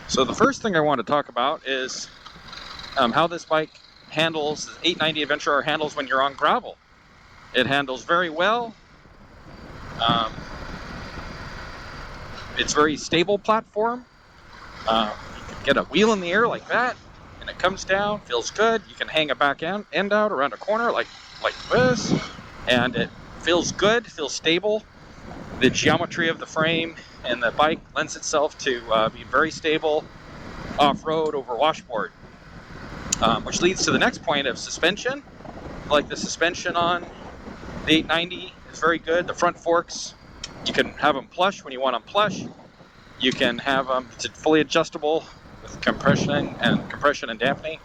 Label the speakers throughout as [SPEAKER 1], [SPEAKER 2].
[SPEAKER 1] So the first thing I want to talk about is how this bike handles, the 890 Adventure R handles when you're on gravel. It handles very well. It's very stable platform. You can get a wheel in the air like that, and it comes down, feels good. You can hang a back end out around a corner like this, and it feels good, feels stable. The geometry of the frame and the bike lends itself to being very stable off-road over washboard, which leads to the next point of suspension. Like the suspension on the 890 is very good. The front forks, you can have them plush when you want them plush. You can have them, it's fully adjustable with compression and dampening.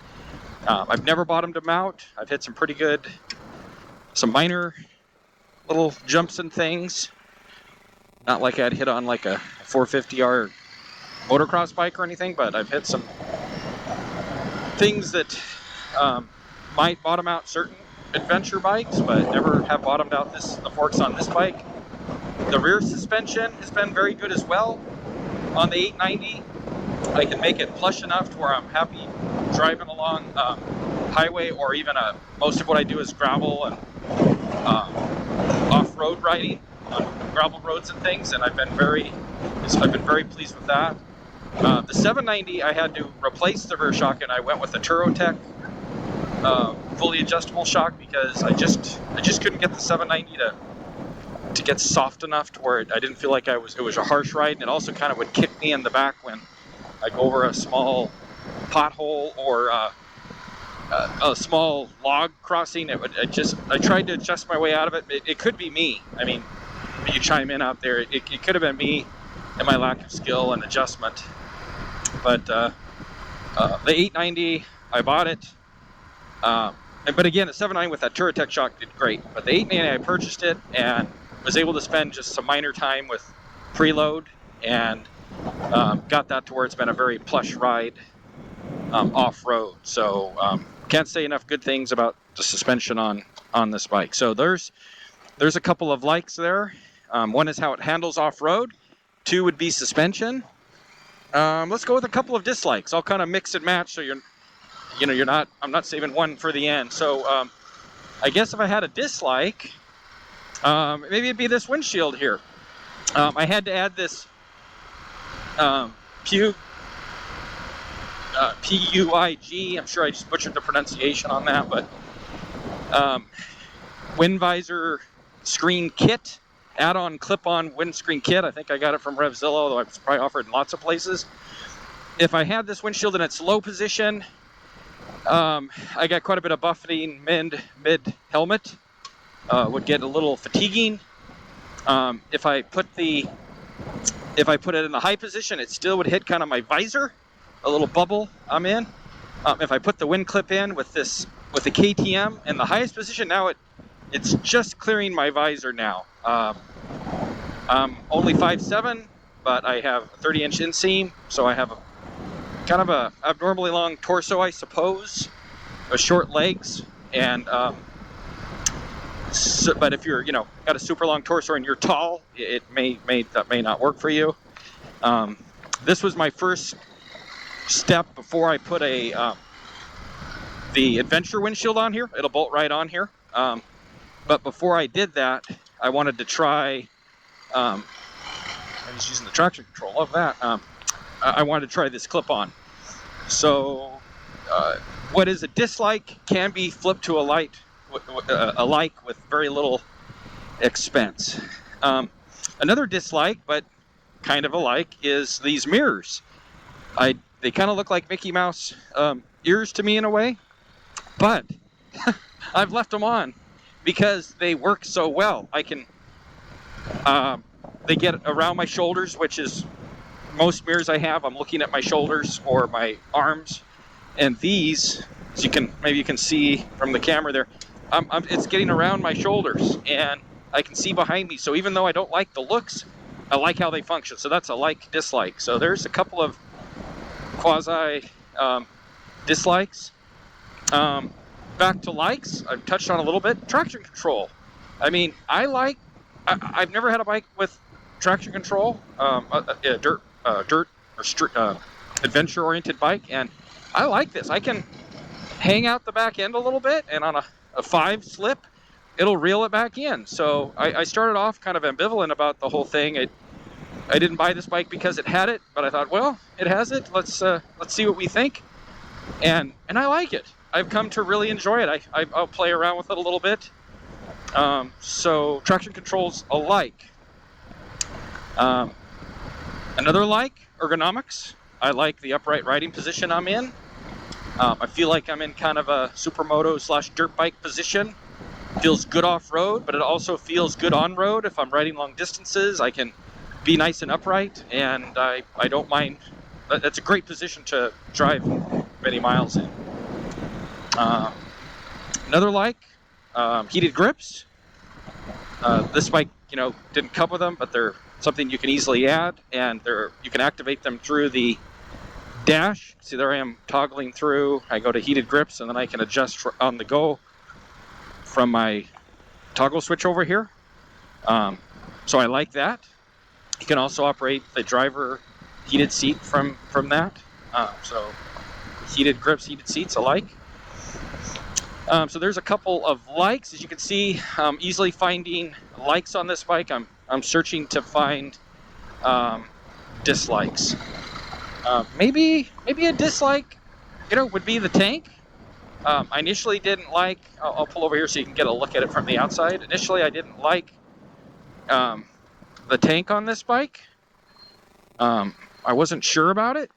[SPEAKER 1] I've never bottomed them out. I've hit some pretty good, some minor little jumps and things. Not like I'd hit on like a 450R motocross bike or anything, but I've hit some things that might bottom out certain adventure bikes, but never have bottomed out the forks on this bike. The rear suspension has been very good as well. On the 890, I can make it plush enough to where I'm happy driving along highway, or even most of what I do is gravel and off-road riding on gravel roads and things, and I've been very pleased with that. The 790, I had to replace the rear shock, and I went with the Turotech fully adjustable shock because I just couldn't get the 790 to get soft enough to where I didn't feel like it was a harsh ride, and it also kind of would kick me in the back when I go over a small pothole or a small log crossing. I tried to adjust my way out of it. It could be me. I mean, you chime in out there. It could have been me and my lack of skill and adjustment. But the 890, I bought it. But again, the 790 with that Turotech shock did great. But the 890, I purchased it and was able to spend just some minor time with preload, and got that to where it's been a very plush ride off-road. So can't say enough good things about the suspension on this bike. So there's a couple of likes there. One is how it handles off-road. 2 would be suspension. Let's go with a couple of dislikes. I'll kind of mix and match, so I'm not saving one for the end. So I guess if I had a dislike, maybe it'd be this windshield here. I had to add this PUIG. I'm sure I just butchered the pronunciation on that, but wind visor screen kit, add-on clip-on windscreen kit. I think I got it from RevZilla, although it's probably offered in lots of places. If I had this windshield in its low position, I got quite a bit of buffeting mid helmet. Would get a little fatiguing. If I put it in the high position, it still would hit kind of my visor, a little bubble I'm in. If I put the wind clip in with the KTM in the highest position, now it's just clearing my visor now. I'm only 5'7", but I have a 30-inch inseam, so I have a kind of a abnormally long torso, I suppose, with short legs, and but if you're got a super long torso and you're tall, that may not work for you. This was my first step before I put the Adventure windshield on here. It'll bolt right on here. But before I did that, I wanted to try. I was using the traction control. Love that. I wanted to try this clip-on. So, what is a dislike can be flipped to a like with very little expense. Another dislike, but kind of a like, is these mirrors. They kind of look like Mickey Mouse ears to me in a way, but I've left them on because they work so well. They get around my shoulders, which is most mirrors I have. I'm looking at my shoulders or my arms, and these, as maybe you can see from the camera there, it's getting around my shoulders, and I can see behind me. So even though I don't like the looks, I like how they function. So that's a dislike. So there's a couple of quasi dislikes. Back to likes, I've touched on a little bit. Traction control. I mean, I've never had a bike with traction control. Dirt or street. adventure-oriented bike, and I like this. I can hang out the back end a little bit, and on a 5 slip, it'll reel it back in. So I started off kind of ambivalent about the whole thing. I didn't buy this bike because it had it, but I thought, well, it has it. Let's see what we think, and I like it. I've come to really enjoy it. I'll play around with it a little bit. So traction controls alike. Another like, ergonomics. I like the upright riding position I'm in. I feel like I'm in kind of a supermoto / dirt bike position. Feels good off-road, but it also feels good on-road. If I'm riding long distances, I can be nice and upright, and I don't mind. That's a great position to drive many miles in. Another like, heated grips. This bike, didn't come with them, but they're something you can easily add, and you can activate them through the dash. See, there I am toggling through. I go to heated grips, and then I can adjust on the go from my toggle switch over here. So I like that. You can also operate the driver heated seat from that. So heated grips, heated seats alike. So there's a couple of likes. As you can see, easily finding likes on this bike. I'm searching to find dislikes. Maybe a dislike, would be the tank. I initially didn't like. I'll pull over here so you can get a look at it from the outside. Initially, I didn't like the tank on this bike. I wasn't sure about it.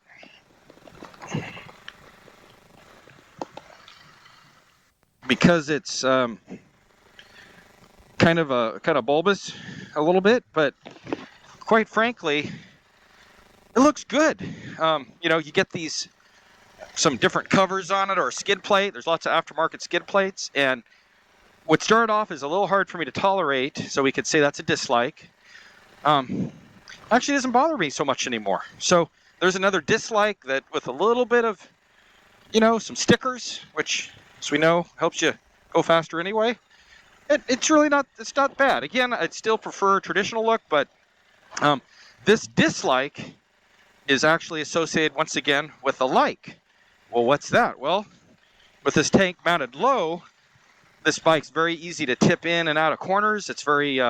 [SPEAKER 1] Because it's kind of bulbous a little bit, but quite frankly, it looks good. You get some different covers on it, or a skid plate. There's lots of aftermarket skid plates, and what started off is a little hard for me to tolerate, so we could say that's a dislike. Actually doesn't bother me so much anymore. So there's another dislike, that with a little bit of, some stickers, which, as we know, helps you go faster anyway. It's really not bad. Again, I'd still prefer traditional look, but this dislike is actually associated once again with the like. Well, what's that? Well, with this tank mounted low, this bike's very easy to tip in and out of corners. It's very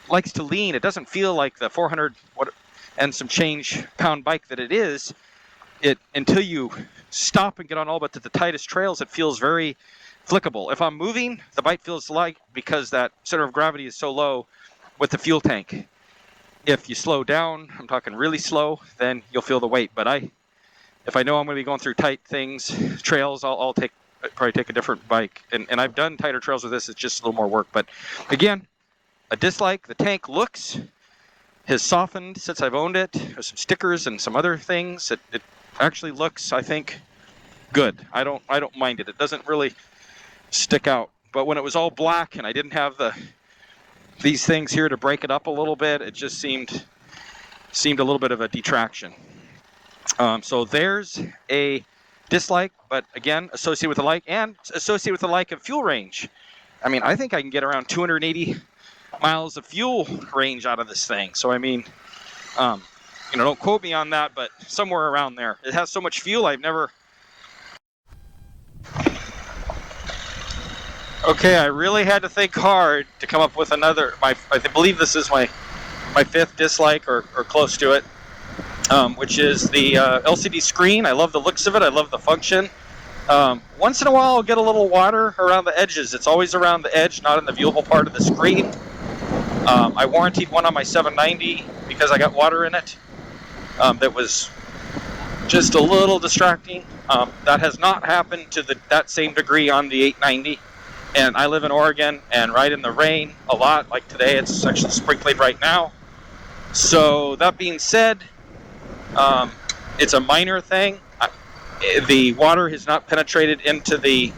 [SPEAKER 1] likes to lean. It doesn't feel like the 400 and some change pound bike that it is. Until you stop and get on all but the tightest trails, it feels very flickable. If I'm moving, the bike feels light because that center of gravity is so low with the fuel tank. If you slow down, I'm talking really slow, then you'll feel the weight. But if I know I'm going to be going through tight trails, I'll probably take a different bike. And I've done tighter trails with this. It's just a little more work. But again, a dislike. The tank has softened since I've owned it. There's some stickers and some other things. It actually looks, I think, good. I don't mind it. It doesn't really stick out. But when it was all black and I didn't have these things here to break it up a little bit, it just seemed a little bit of a detraction. So there's a dislike, but again, associated with the like, and associated with the like of fuel range. I mean, I think I can get around 280 miles of fuel range out of this thing. So I mean, don't quote me on that, but somewhere around there. It has so much fuel, I've never... Okay, I really had to think hard to come up with another. I believe this is my fifth dislike, or close to it, which is the LCD screen. I love the looks of it. I love the function. Once in a while, I'll get a little water around the edges. It's always around the edge, not in the viewable part of the screen. I warrantied one on my 790 because I got water in it. That was just a little distracting. That has not happened to that same degree on the 890. And I live in Oregon and ride in the rain a lot. Like today, it's actually sprinkling right now. So that being said, it's a minor thing. The water has not penetrated into the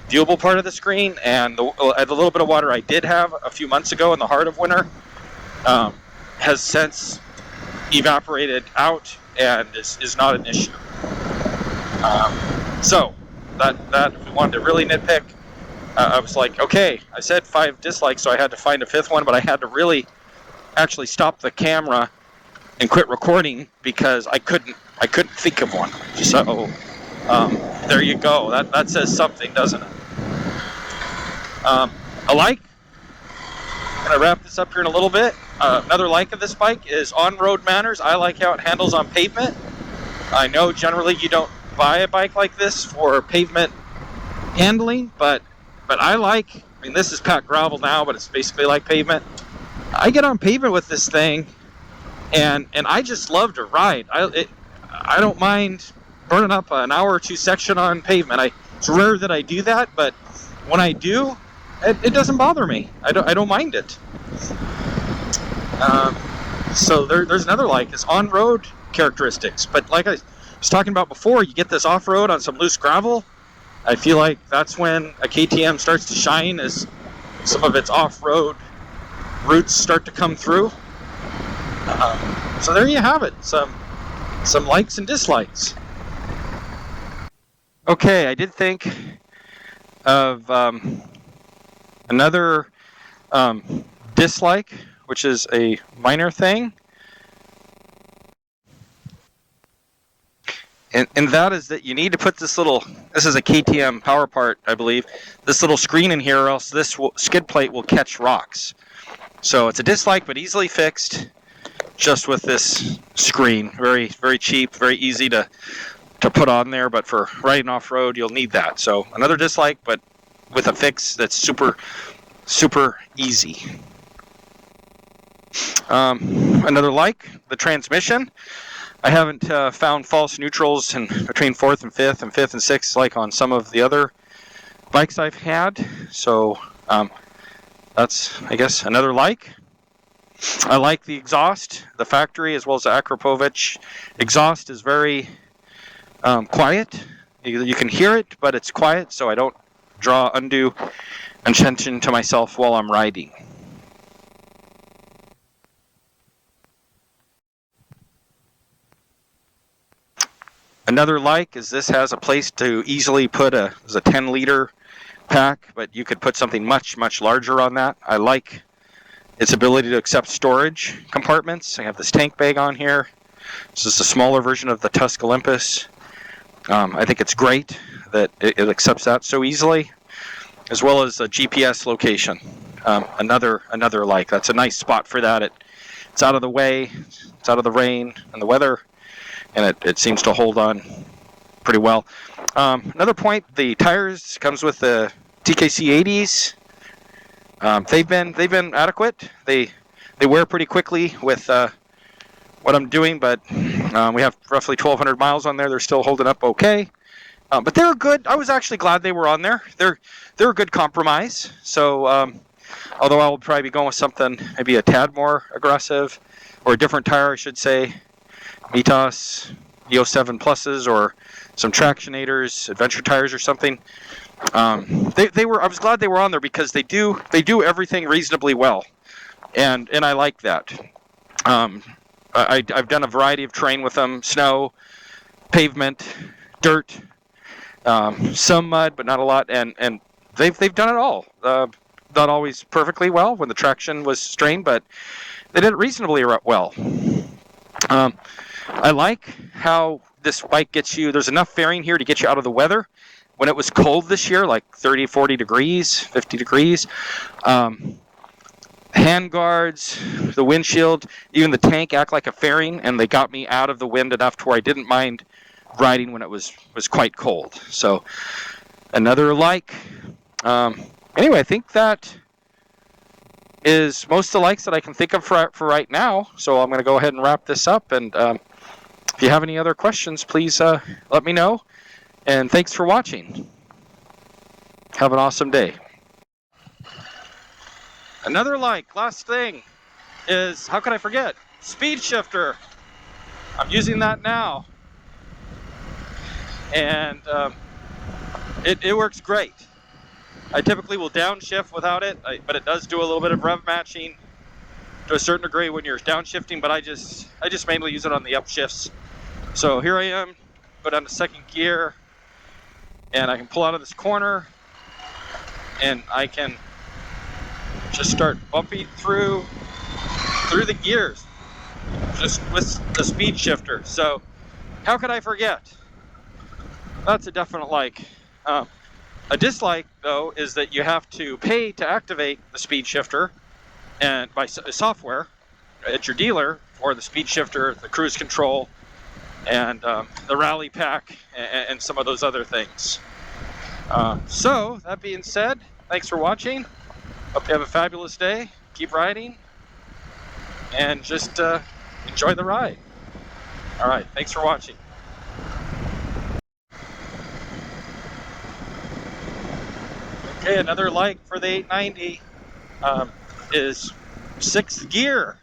[SPEAKER 1] viewable part of the screen, and the little bit of water I did have a few months ago in the heart of winter has since evaporated out and is not an issue. So that if we wanted to really nitpick, I was like, okay, I said 5 dislikes, so I had to find a 5th one, but I had to really actually stop the camera and quit recording because I couldn't think of one. So there you go. That says something, doesn't it? A like. I'm gonna wrap this up here in a little bit. Another like of this bike is on-road manners. I like how it handles on pavement. I know generally you don't buy a bike like this for pavement handling, but I like. I mean, this is packed gravel now, but it's basically like pavement. I get on pavement with this thing, and I just love to ride. I don't mind burning up an hour or two section on pavement. It's rare that I do that, but when I do, it doesn't bother me. I don't mind it. So there's another like is on-road characteristics. But like I was talking about before, you get this off-road on some loose gravel. I feel like that's when a KTM starts to shine, as some of its off-road roots start to come through. So there you have it. Some likes and dislikes. Okay, I did think of another dislike, which is a minor thing. And that is that you need to put this is a KTM power part, I believe, this little screen in here, or else this skid plate will catch rocks. So it's a dislike, but easily fixed just with this screen. Very, very cheap, very easy to put on there, but for riding off-road, you'll need that. So another dislike, but with a fix that's super, super easy. Another like, the transmission. I haven't found false neutrals in between 4th and 5th and 5th and 6th like on some of the other bikes I've had. So that's, I guess, another like. I like the exhaust, the factory as well as the Akrapovic exhaust is very quiet. You can hear it, but it's quiet, so I don't draw undue attention to myself while I'm riding. Another like is this has a place to easily put a 10-liter pack, but you could put something much, much larger on that. I like its ability to accept storage compartments. I have this tank bag on here. This is a smaller version of the Tusk Olympus. I think it's great that it accepts that so easily, as well as a GPS location. Another like. That's a nice spot for that. It's out of the way. It's out of the rain and the weather, and it seems to hold on pretty well. Another point: the tires comes with the TKC 80s. They've been adequate. They wear pretty quickly with what I'm doing, but we have roughly 1,200 miles on there. They're still holding up okay. But they're good. I was actually glad they were on there. They're a good compromise. So although I will probably be going with something maybe a tad more aggressive, or a different tire, I should say, Mitas EO 7 Pluses, or some Tractionators, Adventure tires, or something. They were. I was glad they were on there because they do everything reasonably well, and I like that. I've done a variety of terrain with them: snow, pavement, dirt, some mud, but not a lot, and they've done it all. Not always perfectly well when the traction was strained, but they did it reasonably well. I like how this bike gets you. There's enough fairing here to get you out of the weather. When it was cold this year, like 30, 40 degrees, 50 degrees, hand guards, the windshield, even the tank act like a fairing, and they got me out of the wind enough to where I didn't mind riding when it was quite cold. So another like. Anyway, I think that is most of the likes that I can think of for right now. So I'm going to go ahead and wrap this up. And if you have any other questions, please let me know. And thanks for watching. Have an awesome day. Another like, last thing, is, how could I forget? Speed shifter. I'm using that now. And it works great. I typically will downshift without it, but it does do a little bit of rev matching to a certain degree when you're downshifting, but I just mainly use it on the upshifts. So here I am, go down to second gear, and I can pull out of this corner, and I can just start bumping through the gears. just with the speed shifter. So how could I forget? That's a definite like. A dislike, though, is that you have to pay to activate the speed shifter, and by software at your dealer for the speed shifter, the cruise control, and the rally pack, and some of those other things. So that being said, thanks for watching. Hope you have a fabulous day. Keep riding, and just enjoy the ride. All right, thanks for watching. Okay, another like for the 890 is 6th gear.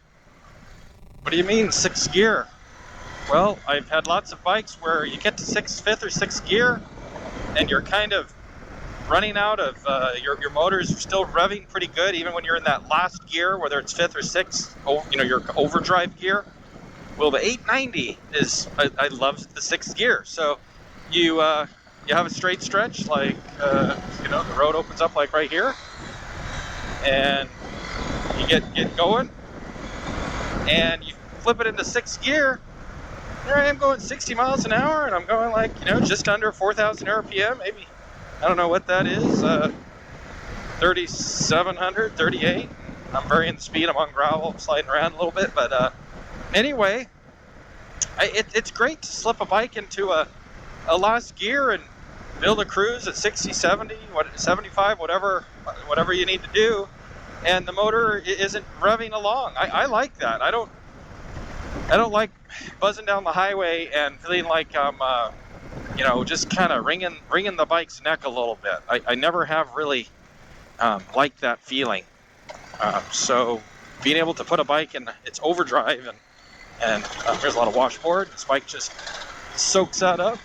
[SPEAKER 1] What do you mean 6th gear? Well, I've had lots of bikes where you get to 6th, 5th, or 6th gear, and you're kind of running out of your motors are still revving pretty good, even when you're in that last gear, whether it's 5th or 6th, you know, your overdrive gear. Well, the 890 is, I love the 6th gear. So you have a straight stretch, like, you know, the road opens up like right here, and you get going, and you flip it into 6th gear. There I am going 60 miles an hour, and I'm going like, you know, just under 4,000 RPM, maybe, I don't know what that is, 3,700, 38. I'm varying the speed, I'm on gravel, I'm sliding around a little bit, but anyway, it's great to slip a bike into a last gear and build a cruise at 60, 70, 75, whatever you need to do, and the motor isn't revving along. I like that. I don't like buzzing down the highway and feeling like I'm, you know, just kind of wringing the bike's neck a little bit. I never have really liked that feeling. So being able to put a bike in its overdrive and there's a lot of washboard. This bike just soaks that up.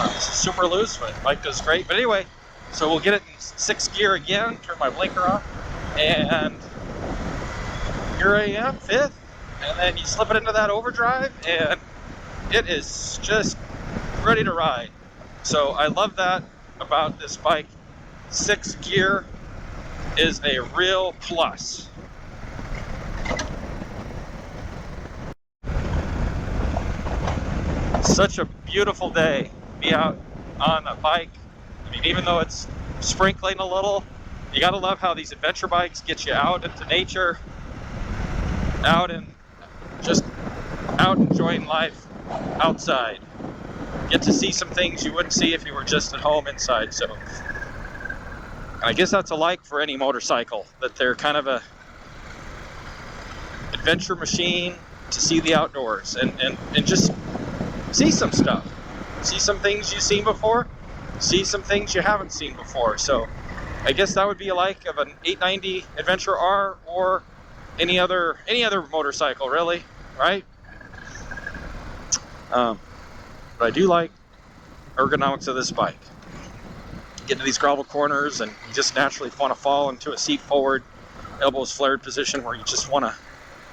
[SPEAKER 1] It's super loose, but the bike does great. But anyway, so we'll get it in 6th gear again, turn my blinker off, and here I am, 5th, and then you slip it into that overdrive, and it is just ready to ride. So I love that about this bike. 6th gear is a real plus. Such a beautiful day. Be out on a bike. I mean, even though it's sprinkling a little, you gotta love how these adventure bikes get you out into nature, out enjoying life outside. Get to see some things you wouldn't see if you were just at home inside. So I guess that's a like for any motorcycle, that they're kind of a adventure machine to see the outdoors and just see some stuff. See some things you've seen before, see some things you haven't seen before. So I guess that would be a like of an 890 Adventure R or any other motorcycle, really, right? But I do like ergonomics of this bike. Get into these gravel corners and you just naturally want to fall into a seat forward, elbows flared position where you just want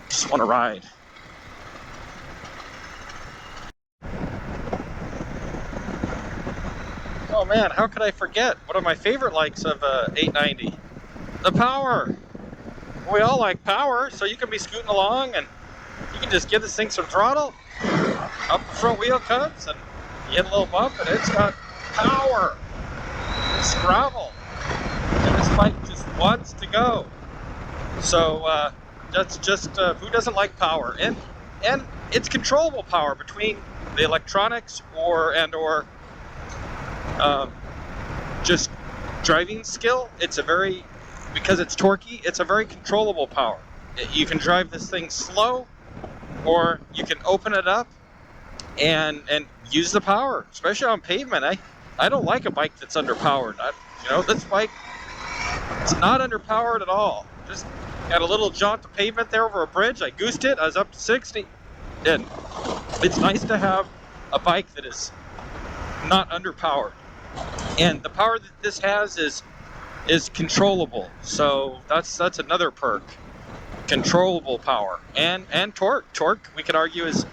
[SPEAKER 1] to ride. Oh man, how could I forget? One of my favorite likes of 890, the power. We all like power, so you can be scooting along and you can just give this thing some throttle. Up the front wheel comes and you hit a little bump and it's got power. It's gravel. And this bike just wants to go. So that's just, who doesn't like power? And it's controllable power between the electronics or just driving skill. Because it's torquey, it's a very controllable power. You can drive this thing slow, or you can open it up and use the power, especially on pavement. I don't like a bike that's underpowered. You know, this bike, it's not underpowered at all. Just got a little jaunt to pavement there over a bridge. I goosed it, I was up to 60. And it's nice to have a bike that is not underpowered. And the power that this has is controllable. So that's another perk. Controllable power and torque. Torque, we could argue, is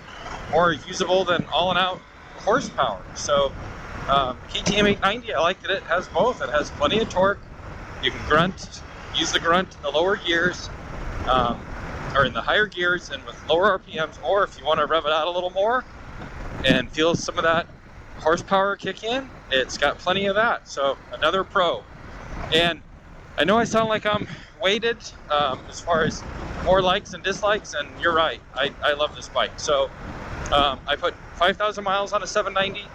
[SPEAKER 1] more usable than all-in-out horsepower. So KTM 890, I like that it has both. It has plenty of torque. You can grunt, use the grunt in the lower gears. or in the higher gears and with lower RPMs, or if you want to rev it out a little more and feel some of that horsepower kick in, it's got plenty of that. So another pro. And I know I sound like I'm weighted as far as more likes and dislikes, and you're right, I love this bike. So I put 5,000 miles on a 790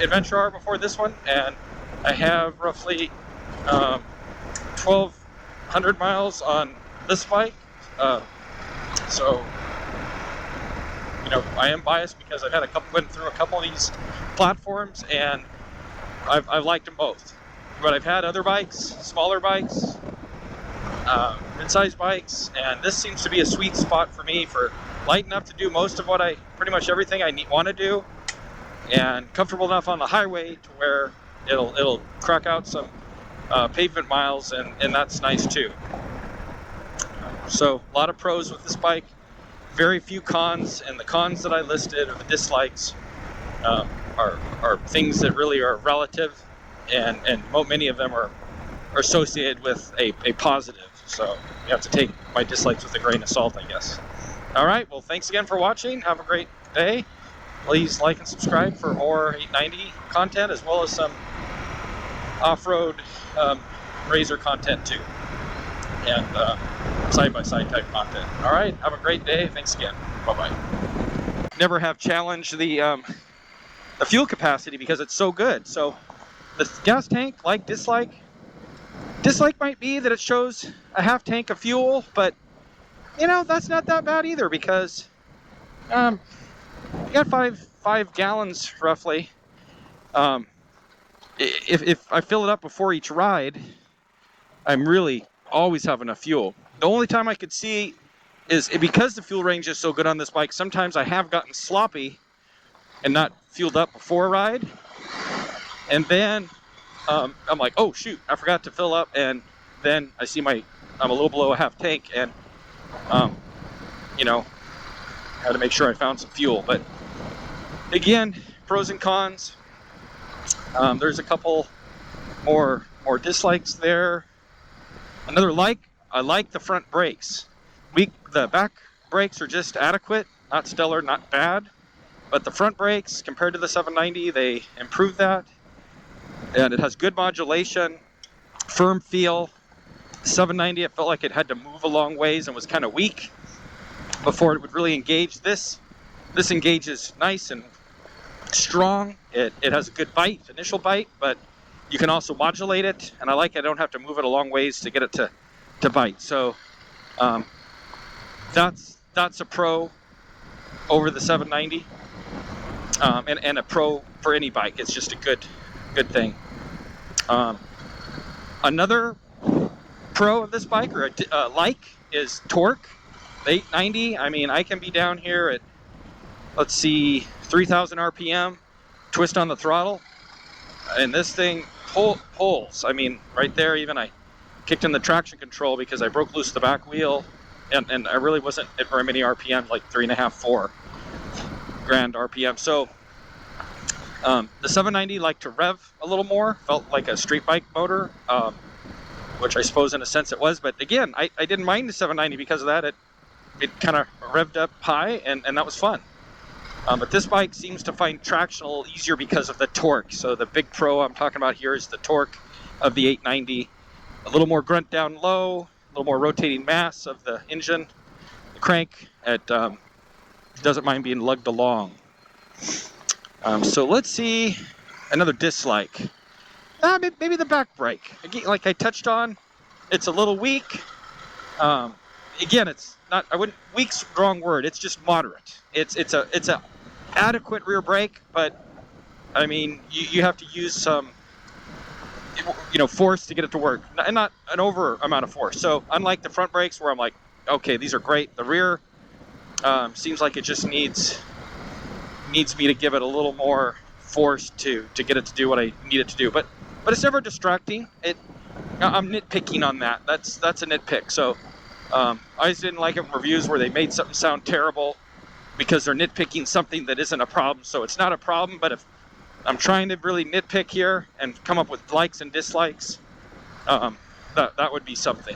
[SPEAKER 1] Adventure R before this one, and I have roughly 1,200 miles on this bike. So, you know, I am biased because I've had went through a couple of these platforms, and I've liked them both. But I've had other bikes, smaller bikes, mid-sized bikes, and this seems to be a sweet spot for me, for light enough to do most of what pretty much everything I want to do, and comfortable enough on the highway to where it'll crack out some pavement miles, and that's nice too. So a lot of pros with this bike, very few cons, and the cons that I listed, or the dislikes, are things that really are relative, and many of them are associated with a positive. So you have to take my dislikes with a grain of salt, I guess. All right, well, thanks again for watching. Have a great day. Please like and subscribe for more 890 content, as well as some off-road RZR content too, and side-by-side type content. All right, have a great day. Thanks again. Bye-bye. Never have challenged the fuel capacity because it's so good. So the gas tank, dislike might be that it shows a half tank of fuel, but you know, that's not that bad either, because you got five gallons roughly. If I fill it up before each ride, I'm really always have enough fuel. The only time I could see is because the fuel range is so good on this bike, sometimes I have gotten sloppy and not fueled up before a ride, and then I'm like, oh shoot, I forgot to fill up, and then I see I'm a little below a half tank, and you know, had to make sure I found some fuel. But again, pros and cons. There's a couple more dislikes there. Another I like the front brakes. The back brakes are just adequate, not stellar, not bad. But the front brakes, compared to the 790, they improved that. And it has good modulation, firm feel. 790, it felt like it had to move a long ways and was kind of weak before it would really engage. This engages nice and strong. It has a good bite, initial bite, but you can also modulate it, and I like it. I don't have to move it a long ways to get it to bite. So that's a pro over the 790, and a pro for any bike. It's just a good thing. Another pro of this bike, or is torque. The 890, I mean, I can be down here at, let's see, 3,000 RPM, twist on the throttle, and this thing pulls. I mean, right there, even I kicked in the traction control because I broke loose the back wheel, and I really wasn't at very many RPM, like 3.5, 4 grand RPM. So the 790 liked to rev a little more, felt like a street bike motor, which I suppose in a sense it was. But again, I didn't mind the 790 because of that. It kind of revved up high, and that was fun. But this bike seems to find traction a little easier because of the torque. So the big pro I'm talking about here is the torque of the 890. A little more grunt down low, a little more rotating mass of the engine. The crank, it doesn't mind being lugged along. So let's see another dislike. Maybe the back brake. Again, like I touched on, it's a little weak. Again, it's not. Weak's the wrong word. It's just moderate. It's a adequate rear brake, but I mean, you have to use some, force to get it to work, and not an over amount of force. So unlike the front brakes, where I'm like, okay, these are great. The rear seems like it just needs me to give it a little more force to get it to do what I need it to do. But it's never distracting. I'm nitpicking on that. That's a nitpick. So I just didn't like it in reviews where they made something sound terrible because they're nitpicking something that isn't a problem. So it's not a problem, but if I'm trying to really nitpick here and come up with likes and dislikes, that would be something.